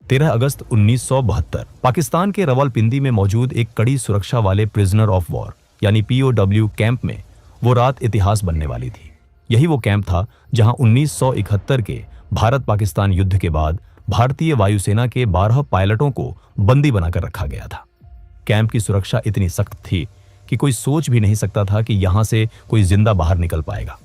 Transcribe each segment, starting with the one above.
13 अगस्त 1972 पाकिस्तान के रावलपिंडी में मौजूद एक कड़ी सुरक्षा वाले प्रिजनर ऑफ वॉर यानी POW कैंप में वो रात इतिहास बनने वाली थी। यही वो कैंप था जहां 1971 के भारत पाकिस्तान युद्ध के बाद भारतीय वायुसेना के 12 पायलटों को बंदी बनाकर रखा गया था। कैंप की सुरक्षा इतनी सख्त थी कि कोई सोच भी नहीं सकता था कि यहां से कोई जिंदा बाहर निकल पाएगा।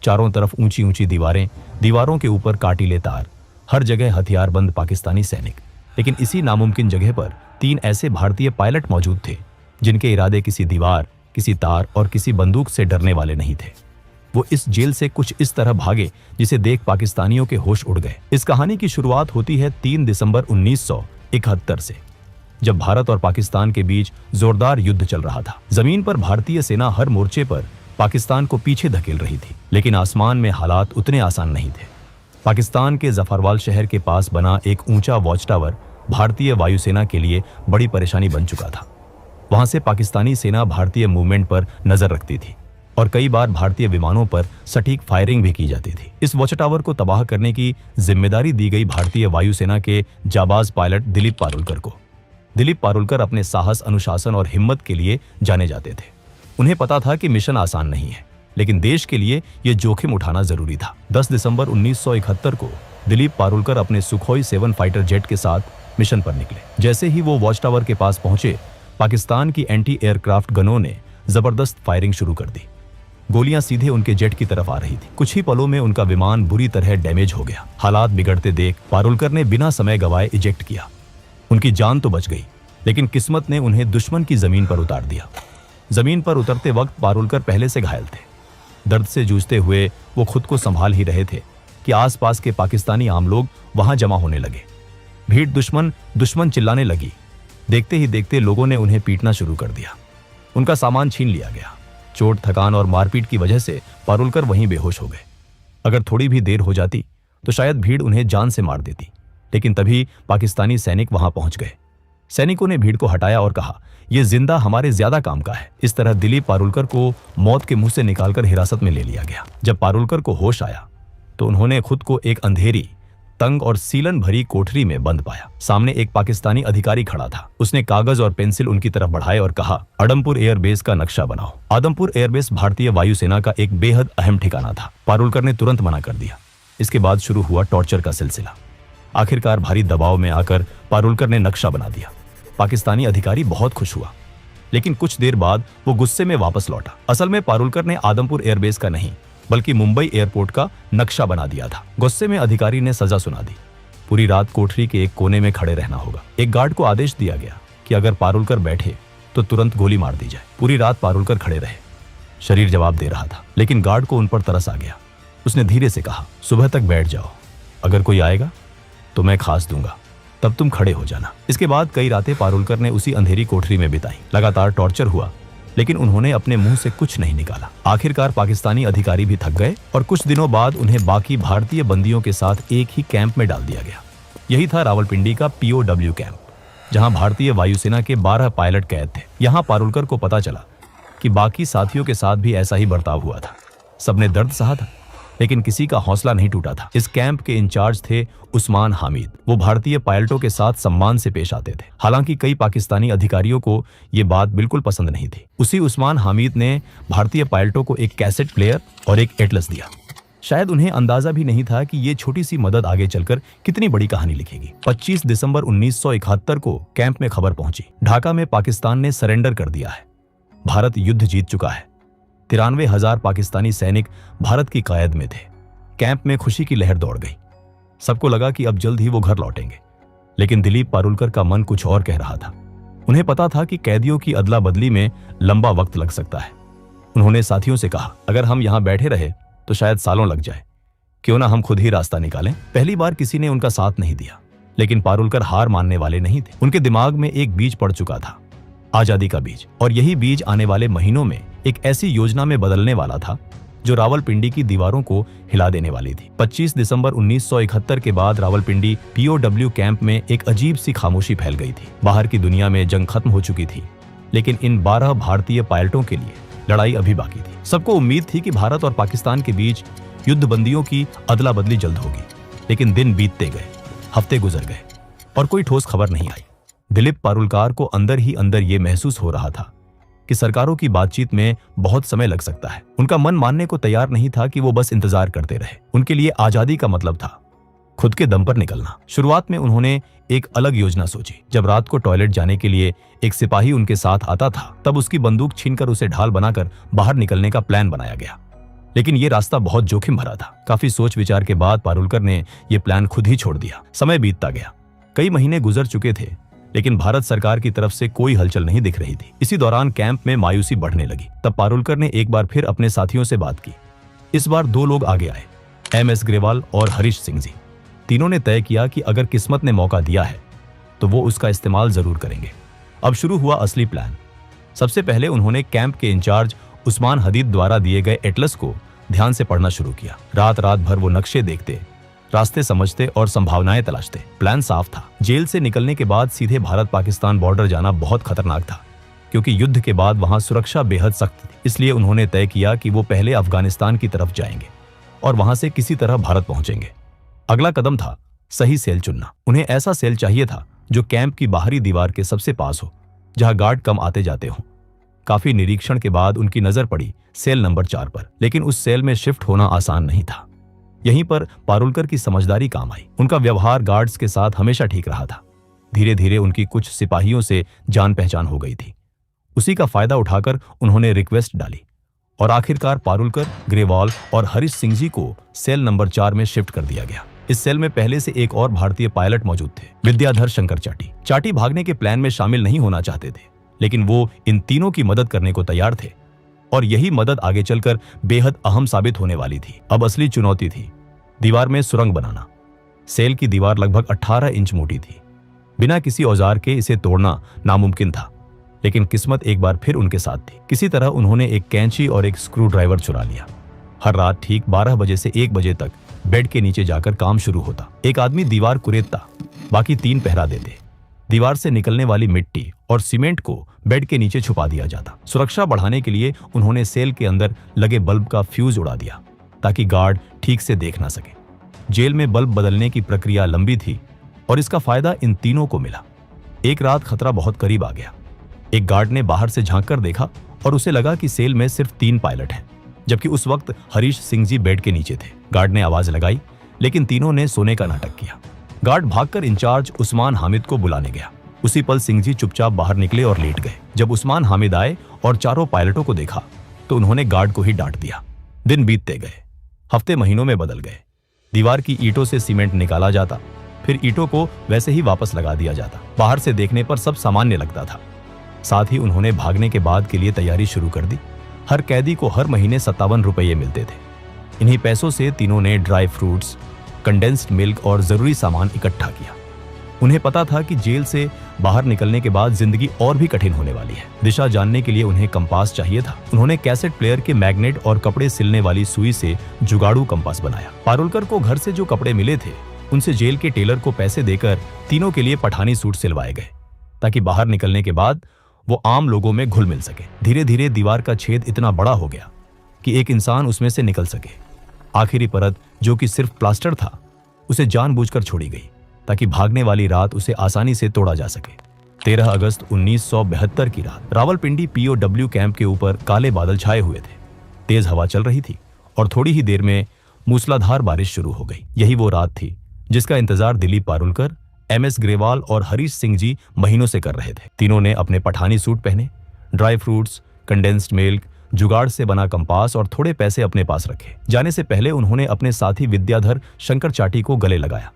चारों तरफ ऊंची ऊंची दीवारें, दीवारों के ऊपर काटीले तार, हर जगह हथियारबंद पाकिस्तानी सैनिक। लेकिन इसी नामुमकिन जगह पर 3 ऐसे भारतीय पायलट मौजूद थे जिनके इरादे किसी दीवार, किसी तार और किसी बंदूक से डरने वाले नहीं थे। वो इस जेल से कुछ इस तरह भागे जिसे देख पाकिस्तानियों के होश उड़ गए। इस कहानी की शुरुआत होती है 3 दिसंबर 1971 से, जब भारत और पाकिस्तान के बीच जोरदार युद्ध चल रहा था। जमीन पर भारतीय सेना हर मोर्चे पर पाकिस्तान को पीछे धकेल रही थी, लेकिन आसमान में हालात उतने आसान नहीं थे। पाकिस्तान के जफरवाल शहर के पास बना एक ऊंचा वॉच टावर भारतीय वायुसेना के लिए बड़ी परेशानी बन चुका था। वहां से पाकिस्तानी सेना भारतीय मूवमेंट पर नजर रखती थी और कई बार भारतीय विमानों पर सटीक फायरिंग भी की जाती थी। इस वॉच टावर को तबाह करने की जिम्मेदारी दी गई भारतीय वायुसेना के जाबाज पायलट दिलीप पारुलकर को। दिलीप पारुलकर अपने साहस, अनुशासन और हिम्मत के लिए जाने जाते थे। उन्हें पता था कि मिशन आसान नहीं है, लेकिन देश के लिए यह जोखिम उठाना जरूरी था। 10 दिसंबर 1971 को दिलीप पारुलकर अपने सुखोई 7 फाइटर जेट के साथ मिशन पर निकले। जैसे ही वो वॉच टावर के पास पहुंचे, पाकिस्तान की एंटी एयरक्राफ्ट गनों ने जबरदस्त फायरिंग शुरू कर दी। गोलियां सीधे उनके जेट की तरफ आ रही थी। कुछ ही पलों में उनका विमान बुरी तरह डैमेज हो गया। हालात बिगड़ते देख पारुलकर ने बिना समय गवाए इजेक्ट किया। उनकी जान तो बच गई, लेकिन किस्मत ने उन्हें दुश्मन की जमीन पर उतार दिया। जमीन पर उतरते वक्त पारुलकर पहले से घायल थे। दर्द से जूझते हुए वो खुद को संभाल ही रहे थे कि आसपास के पाकिस्तानी आम लोग वहां जमा होने लगे। भीड़ दुश्मन चिल्लाने लगी। देखते ही देखते लोगों ने उन्हें पीटना शुरू कर दिया। उनका सामान छीन लिया गया। चोट, थकान और मारपीट की वजह से पारुलकर वहीं बेहोश हो गए। अगर थोड़ी भी देर हो जाती तो शायद भीड़ उन्हें जान से मार देती, लेकिन तभी पाकिस्तानी सैनिक वहां पहुंच गए। सैनिकों ने भीड़ को हटाया और कहा, यह जिंदा हमारे ज्यादा काम का है। इस तरह दिलीप पारुलकर को मौत के मुंह से निकालकर हिरासत में ले लिया गया। जब पारुलकर को होश आया तो उन्होंने खुद को एक अंधेरी, तंग और सीलन भरी कोठरी में बंद पाया। सामने एक पाकिस्तानी अधिकारी खड़ा था। उसने कागज और पेंसिल उनकी तरफ बढ़ाए और कहा, आदमपुर एयरबेस का नक्शा बनाओ। आदमपुर एयरबेस भारतीय वायुसेना का एक बेहद अहम ठिकाना था। पारुलकर ने तुरंत मना कर दिया। इसके बाद शुरू हुआ टॉर्चर का सिलसिला। आखिरकार भारी दबाव में आकर पारुलकर ने नक्शा बना दिया। पाकिस्तानी अधिकारी बहुत खुश हुआ, लेकिन कुछ देर बाद वो गुस्से में वापस लौटा। असल में पारुलकर ने आदमपुर एयरबेस का नहीं, बल्कि मुंबई एयरपोर्ट का नक्शा बना दिया था। गुस्से में अधिकारी ने सजा सुना दी। पूरी रात कोठरी के एक कोने में खड़े रहना होगा। एक गार्ड को आदेश दिया गया कि अगर पारुलकर बैठे तो तुरंत गोली मार दी जाए। पूरी रात पारुलकर खड़े रहे। शरीर जवाब दे रहा था, लेकिन गार्ड को उन पर तरस आ गया। उसने धीरे से कहा, सुबह तक बैठ जाओ, अगर कोई आएगा तो मैं खास दूंगा, तब तुम खड़े हो जाना। इसके बाद कई रातें पारुलकर ने उसी अंधेरी कोठरी में बिताई। लगातार टॉर्चर हुआ, लेकिन उन्होंने अपने मुंह से कुछ नहीं निकाला। आखिरकार पाकिस्तानी अधिकारी भी थक गए और कुछ दिनों बाद उन्हें बाकी भारतीय बंदियों के साथ एक ही कैंप में डाल दिया गया। यही था रावलपिंडी का POW कैंप, जहां भारतीय वायुसेना के 12 पायलट कैद थे। यहां पारुलकर को पता चला कि बाकी साथियों के साथ भी ऐसा ही बर्ताव हुआ था। सबने दर्द सहा था, लेकिन किसी का हौसला नहीं टूटा था। इस कैंप के इंचार्ज थे उस्मान हामिद। वो भारतीय पायलटों के साथ सम्मान से पेश आते थे। हालांकि कई पाकिस्तानी अधिकारियों को ये बात बिल्कुल पसंद नहीं थी। उसी उस्मान हामिद ने भारतीय पायलटों को एक कैसेट प्लेयर और एक एटलस दिया। शायद उन्हें अंदाजा भी नहीं था कि ये छोटी सी मदद आगे चलकर कितनी बड़ी कहानी लिखेगी। 25 दिसंबर 1971 को कैंप में खबर पहुंची, ढाका में पाकिस्तान ने सरेंडर कर दिया है। भारत युद्ध जीत चुका है। 93,000 पाकिस्तानी सैनिक भारत की क़यादत में थे। कैंप में खुशी की लहर दौड़ गई। सबको लगा कि अब जल्द ही वो घर लौटेंगे, लेकिन दिलीप पारुलकर का मन कुछ और कह रहा था। उन्हें पता था कि कैदियों की अदला बदली में लंबा वक्त लग सकता है। उन्होंने साथियों से कहा, अगर हम यहां बैठे रहे तो शायद सालों लग जाए, क्यों ना हम खुद ही रास्ता निकालें। पहली बार किसी ने उनका साथ नहीं दिया, लेकिन पारुलकर हार मानने वाले नहीं थे। उनके दिमाग में एक बीज पड़ चुका था, आजादी का बीज, और यही बीज आने वाले महीनों में एक ऐसी योजना में बदलने वाला था जो रावलपिंडी की दीवारों को हिला देने वाली थी। 25 दिसंबर 1971 के बाद रावलपिंडी POW कैंप में एक अजीब सी खामोशी फैल गई थी। बाहर की दुनिया में जंग खत्म हो चुकी थी, लेकिन इन 12 भारतीय पायलटों के लिए लड़ाई अभी बाकी थी। सबको उम्मीद थी कि भारत और पाकिस्तान के बीच युद्धबंदियों की अदला बदली जल्द होगी, लेकिन दिन बीतते गए, हफ्ते गुजर गए। और कोई ठोस खबर नहीं आई। दिलीप पारुलकर को अंदर ही अंदर ये महसूस हो रहा था कि सरकारों की बातचीत में बहुत समय लग सकता है। उनका मन मानने को तैयार नहीं था कि वो बस इंतजार करते रहे। उनके लिए आजादी का मतलब था खुद के दम पर निकलना। शुरुआत में उन्होंने एक अलग योजना सोची। जब रात को टॉयलेट जाने के लिए एक सिपाही उनके साथ आता था, तब उसकी बंदूक छीनकर उसे ढाल बनाकर बाहर निकलने का प्लान बनाया गया। लेकिन यह रास्ता बहुत जोखिम भरा था। काफी सोच विचार के बाद पारुलकर ने यह प्लान खुद ही छोड़ दिया। समय बीतता गया, कई महीने गुजर चुके थे, लेकिन भारत सरकार की तरफ से कोई हलचल नहीं दिख रही थी। इसी दौरान कैंप में मायूसी बढ़ने लगी। तब पारुलकर ने एक बार फिर अपने साथियों से बात की। इस बार दो लोग आगे आए, MS ग्रेवाल और हरीश सिंह जी। तीनों ने तय किया कि अगर किस्मत ने मौका दिया है तो वो उसका इस्तेमाल जरूर करेंगे। अब शुरू हुआ असली प्लान। सबसे पहले उन्होंने कैंप के इंचार्ज उस्मान हदीद द्वारा दिए गए एटलस को ध्यान से पढ़ना शुरू किया। रात रात भर वो नक्शे देखते, रास्ते समझते और संभावनाएं तलाशते। प्लान साफ था, जेल से निकलने के बाद सीधे भारत पाकिस्तान बॉर्डर जाना बहुत खतरनाक था, क्योंकि युद्ध के बाद वहां सुरक्षा बेहद सख्त थी। इसलिए उन्होंने तय किया कि वो पहले अफगानिस्तान की तरफ जाएंगे और वहां से किसी तरह भारत पहुंचेंगे। अगला कदम था सही सेल चुनना। उन्हें ऐसा सेल चाहिए था जो कैंप की बाहरी दीवार के सबसे पास हो, जहां गार्ड कम आते जाते हों। काफी निरीक्षण के बाद उनकी नजर पड़ी सेल नंबर 4 पर, लेकिन उस सेल में शिफ्ट होना आसान नहीं था। यहीं पर पारुलकर की समझदारी काम आई। उनका व्यवहार गार्ड्स के साथ हमेशा ठीक रहा था। धीरे धीरे उनकी कुछ सिपाहियों से जान पहचान हो गई थी। उसी का फायदा उठाकर उन्होंने रिक्वेस्ट डाली और आखिरकार पारुलकर, ग्रेवाल और हरीश सिंह जी को सेल नंबर 4 में शिफ्ट कर दिया गया। इस सेल में पहले से एक और भारतीय पायलट मौजूद थे, विद्याधर शंकर चाटी। चाटी भागने के प्लान में शामिल नहीं होना चाहते थे, लेकिन वो इन तीनों की मदद करने को तैयार थे और यही मदद आगे चलकर बेहद अहम साबित होने वाली थी। अब असली चुनौती थी दीवार में सुरंग बनाना। सेल की दीवार लगभग 18 इंच मोटी थी। बिना किसी औजार के इसे तोड़ना नामुमकिन था, लेकिन किस्मत एक बार फिर उनके साथ थी। किसी तरह उन्होंने एक कैंची और एक स्क्रू ड्राइवर चुरा लिया। हर रात ठीक 12 बजे से 1 बजे तक बेड के नीचे जाकर काम शुरू होता। एक आदमी दीवार कुरेदता, बाकी 3 पहरा देते। दीवार से निकलने वाली मिट्टी और सीमेंट को बेड के नीचे छुपा दिया जाता। सुरक्षा बढ़ाने के लिए उन्होंने सेल के अंदर लगे बल्ब का फ्यूज उड़ा दिया, ताकि गार्ड ठीक से देख ना सके। जेल में बल्ब बदलने की प्रक्रिया लंबी थी और इसका फायदा इन तीनों को मिला। एक रात खतरा बहुत करीब आ गया। एक गार्ड ने बाहर से झांककर देखा और उसे लगा कि सेल में सिर्फ 3 पायलट हैं, जबकि उस वक्त हरीश सिंह जी बेड के नीचे थे। गार्ड ने आवाज लगाई, लेकिन तीनों ने सोने का नाटक किया। गार्ड भागकर इंचार्ज उस्मान हामिद को बुलाने गया। उसी पल सिंह जी चुपचाप बाहर निकले और लेट गए। जब उस्मान हामिद आए और चारों पायलटों को देखा तो उन्होंने गार्ड को ही डांट दिया। दिन बीतते गए, हफ्ते महीनों में बदल गए। दीवार की ईंटों से सीमेंट निकाला जाता, फिर ईंटों को वैसे ही वापस लगा दिया जाता। बाहर से देखने पर सब सामान्य लगता था। साथ ही उन्होंने भागने के बाद के लिए तैयारी शुरू कर दी। हर कैदी को हर महीने 57 रुपये मिलते थे। इन्हीं पैसों से तीनों ने ड्राई फ्रूट्स, कंडेंस्ड मिल्क और जरूरी सामान इकट्ठा किया। उन्हें पता था कि जेल से बाहर निकलने के बाद जिंदगी और भी कठिन होने वाली है। दिशा जानने के लिए उन्हें कंपास चाहिए था। उन्होंने कैसेट प्लेयर के मैग्नेट और कपड़े सिलने वाली सुई से जुगाड़ू कंपास बनाया। पारुलकर को घर से जो कपड़े मिले थे, उनसे जेल के टेलर को पैसे देकर तीनों के लिए पठानी सूट सिलवाए गए, ताकि बाहर निकलने के बाद वो आम लोगों में घुल मिल सके। धीरे धीरे दीवार का छेद इतना बड़ा हो गया कि एक इंसान उसमें से निकल सके। आखिरी परत, जो कि सिर्फ प्लास्टर था, उसे जानबूझकर छोड़ी गई ताकि भागने वाली रात उसे आसानी से तोड़ा जा सके। 13 अगस्त 1972 की रात रावलपिंडी POW कैंप के ऊपर काले बादल छाए हुए थे। तेज हवा चल रही थी और थोड़ी ही देर में मूसलाधार बारिश शुरू हो गई। यही वो रात थी जिसका इंतजार दिलीप पारुलकर, MS ग्रेवाल और हरीश सिंह जी महीनों से कर रहे थे। तीनों ने अपने पठानी सूट पहने, ड्राई फ्रूट्स, कंडेंस्ड मिल्क, जुगाड़ से बना कंपास और थोड़े पैसे अपने पास रखे। जाने से पहले उन्होंने अपने साथी विद्याधर शंकर चाटी को गले लगाया।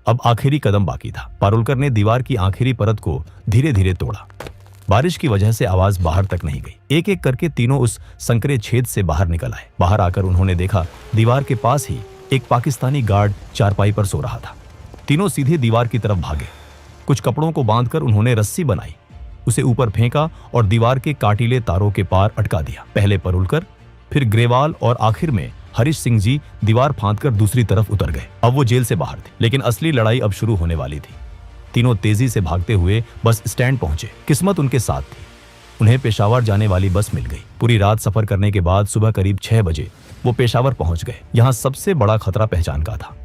अब आखिरी कदम बाकी था। पारुलकर ने दीवार की आखिरी परत को धीरे धीरे तोड़ा। बारिश की वजह से आवाज बाहर तक नहीं गई। एक एक करके तीनों उस संकरे छेद से बाहर निकल आए। बाहर आकर उन्होंने देखा दीवार के पास ही एक पाकिस्तानी गार्ड चारपाई पर सो रहा था। तीनों सीधे दीवार की तरफ भागे। कुछ कपड़ों को बांधकर उन्होंने रस्सी बनाई, उसे ऊपर फेंका और दीवार के काटिले तारों के पार अटका दिया। पहले पारुलकर, फिर ग्रेवाल और आखिर में हरीश सिंह जी दीवार फांदकर दूसरी तरफ उतर गए। अब वो जेल से बाहर थे, लेकिन असली लड़ाई अब शुरू होने वाली थी। तीनों तेजी से भागते हुए बस स्टैंड पहुंचे। किस्मत उनके साथ थी। उन्हें पेशावर जाने वाली बस मिल गई। पूरी रात सफर करने के बाद सुबह करीब 6 बजे वो पेशावर पहुंच गए। यहाँ सबसे बड़ा खतरा पहचान का था।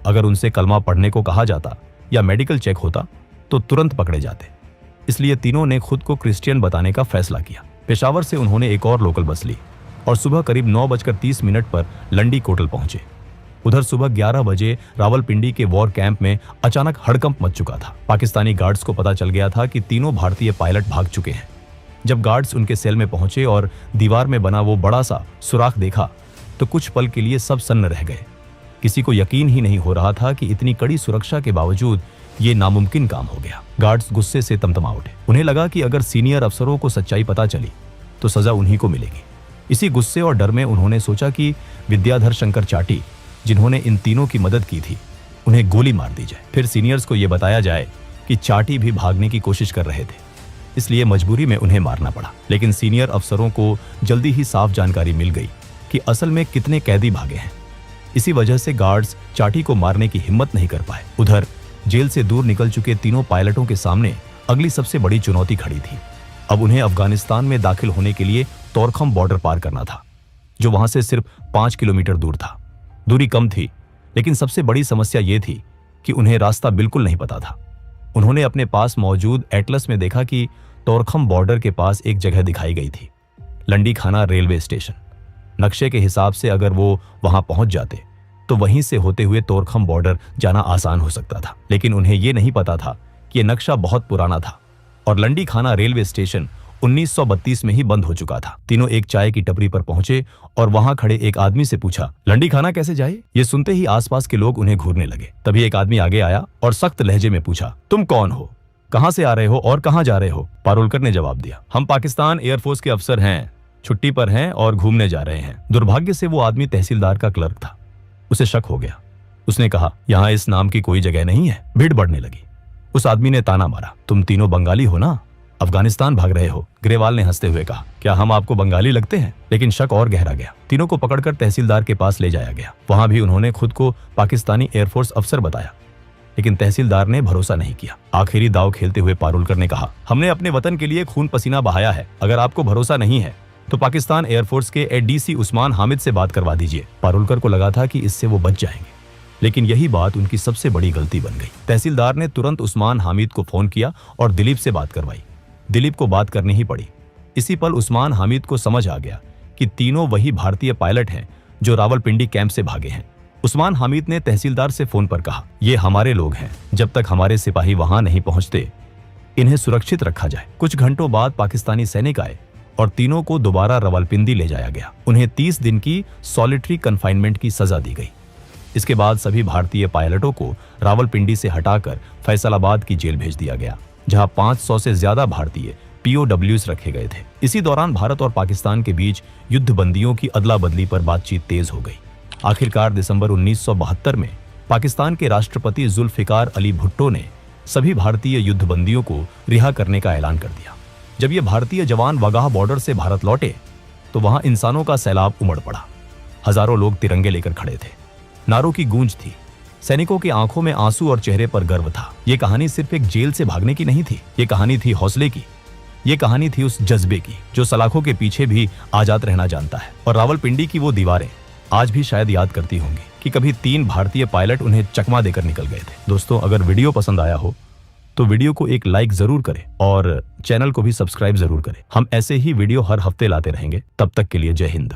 अगर उनसे कलमा पढ़ने को कहा जाता या मेडिकल चेक होता तो तुरंत पकड़े जाते। इसलिए तीनों ने खुद को क्रिश्चियन बताने का फैसला किया। पेशावर से उन्होंने एक और लोकल बस ली और सुबह करीब 9:30 पर लंडी कोटल पहुंचे। उधर सुबह 11 बजे रावलपिंडी के वॉर कैंप में अचानक हड़कंप मच चुका था। पाकिस्तानी गार्ड्स को पता चल गया था कि तीनों भारतीय पायलट भाग चुके हैं। जब गार्ड्स उनके सेल में पहुंचे और दीवार में बना वो बड़ा सा सुराख देखा तो कुछ पल के लिए सब सन्न रह गए। किसी को यकीन ही नहीं हो रहा था कि इतनी कड़ी सुरक्षा के बावजूद ये नामुमकिन काम हो गया। गार्ड्स गुस्से से तमतमा उठे। उन्हें लगा कि अगर सीनियर अफसरों को सच्चाई पता चली तो सजा उन्हीं को मिलेगी। इसी गुस्से और डर में उन्होंने सोचा कि विद्याधर शंकर चाटी, जिन्होंने इन तीनों की मदद की थी, उन्हें गोली मार दी जाए। फिर सीनियर्स को यह बताया जाए कि चाटी भी भागने की कोशिश कर रहे थे, इसलिए मजबूरी में उन्हें मारना पड़ा। लेकिन सीनियर अफसरों को जल्दी ही साफ जानकारी मिल गई कि असल में कितने कैदी भागे हैं। इसी वजह से गार्ड्स चाटी को मारने की हिम्मत नहीं कर पाए। उधर जेल से दूर निकल चुके तीनों पायलटों के सामने अगली सबसे बड़ी चुनौती खड़ी थी। अब उन्हें अफगानिस्तान में दाखिल होने के लिए तोरखम बॉर्डर पार करना था, जो वहां से सिर्फ 5 किलोमीटर दूर था। दूरी कम थी, लेकिन सबसे बड़ी समस्या यह थी कि उन्हें रास्ता बिल्कुल नहीं पता था। उन्होंने अपने पास मौजूद एटलस में देखा कि तोरखम बॉर्डर के पास एक जगह दिखाई गई थी, लंडी खाना रेलवे स्टेशन। नक्शे के हिसाब से अगर वो वहां पहुंच जाते तो वहीं से होते हुए तोरखम बॉर्डर जाना आसान हो सकता था। लेकिन उन्हें यह नहीं पता था कि यह नक्शा बहुत पुराना था और लंडी खाना रेलवे स्टेशन 1932 में ही बंद हो चुका था। तीनों एक चाय की टपरी पर पहुंचे और वहां खड़े एक आदमी से पूछा, लंडी खाना कैसे जाए? ये सुनते ही आसपास के लोग उन्हें घूरने लगे। तभी एक आदमी आगे आया और सख्त लहजे में पूछा, तुम कौन हो, कहां से आ रहे हो और कहां जा रहे हो? पारुलकर ने जवाब दिया, हम पाकिस्तान एयरफोर्स के अफसर हैं, छुट्टी पर हैं और घूमने जा रहे हैं। दुर्भाग्य से वो आदमी तहसीलदार का क्लर्क था। उसे शक हो गया। उसने कहा, यहाँ इस नाम की कोई जगह नहीं है। भीड़ बढ़ने लगी। उस आदमी ने ताना मारा, तुम तीनों बंगाली हो ना, अफगानिस्तान भाग रहे हो? ग्रेवाल ने हंसते हुए कहा, क्या हम आपको बंगाली लगते हैं? लेकिन शक और गहरा गया। तीनों को पकड़कर तहसीलदार के पास ले जाया गया। वहां भी उन्होंने खुद को पाकिस्तानी एयरफोर्स अफसर बताया, लेकिन तहसीलदार ने भरोसा नहीं किया। आखिरी दाव खेलते हुए पारुलकर ने कहा, हमने अपने वतन के लिए खून पसीना बहाया है। अगर आपको भरोसा नहीं है तो पाकिस्तान एयरफोर्स के एडीसी उस्मान हामिद से बात करवा दीजिए। पारुलकर को लगा था कि इससे वो बच जाएंगे, लेकिन यही बात उनकी सबसे बड़ी गलती बन गई। तहसीलदार ने तुरंत उस्मान हामिद को फोन किया और दिलीप से बात करवाई। दिलीप को बात करनी ही पड़ी। इसी पल उस्मान हामिद को समझ आ गया कि तीनों वही भारतीय पायलट हैं जो रावलपिंडी कैंप से भागे हैं। उस्मान हामिद ने तहसीलदार से फोन पर कहा, ये हमारे लोग हैं, जब तक हमारे सिपाही वहां नहीं पहुंचते इन्हें सुरक्षित रखा जाए। कुछ घंटों बाद पाकिस्तानी सैनिक आए और तीनों को दोबारा रावलपिंडी ले जाया गया। उन्हें 30 दिन की सॉलिटरी कन्फाइनमेंट की सजा दी गई। इसके बाद सभी भारतीय पायलटों को रावलपिंडी से हटाकर फैसलाबाद की जेल भेज दिया गया, जहां 500 से ज्यादा भारतीय POWs रखे गए थे। इसी दौरान भारत और पाकिस्तान के बीच युद्धबंदियों की अदला बदली पर बातचीत तेज हो गई। आखिरकार दिसंबर 1972 में पाकिस्तान के राष्ट्रपति जुल्फिकार अली भुट्टो ने सभी भारतीय युद्धबंदियों को रिहा करने का ऐलान कर दिया। जब ये भारतीय जवान वागाह बॉर्डर से भारत लौटे तो वहां इंसानों का सैलाब उमड़ पड़ा। हजारों लोग तिरंगे लेकर खड़े थे। नारों की गूंज थी। सैनिकों की आंखों में आंसू और चेहरे पर गर्व था। ये कहानी सिर्फ एक जेल से भागने की नहीं थी। ये कहानी थी हौसले की। ये कहानी थी उस जज्बे की जो सलाखों के पीछे भी आजाद रहना जानता है। और रावलपिंडी की वो दीवारें आज भी शायद याद करती होंगी कि कभी 3 भारतीय पायलट उन्हें चकमा देकर निकल गए थे। दोस्तों, अगर वीडियो पसंद आया हो तो वीडियो को एक लाइक जरूर करें और चैनल को भी सब्सक्राइब जरूर करें। हम ऐसे ही वीडियो हर हफ्ते लाते रहेंगे। तब तक के लिए जय हिंद।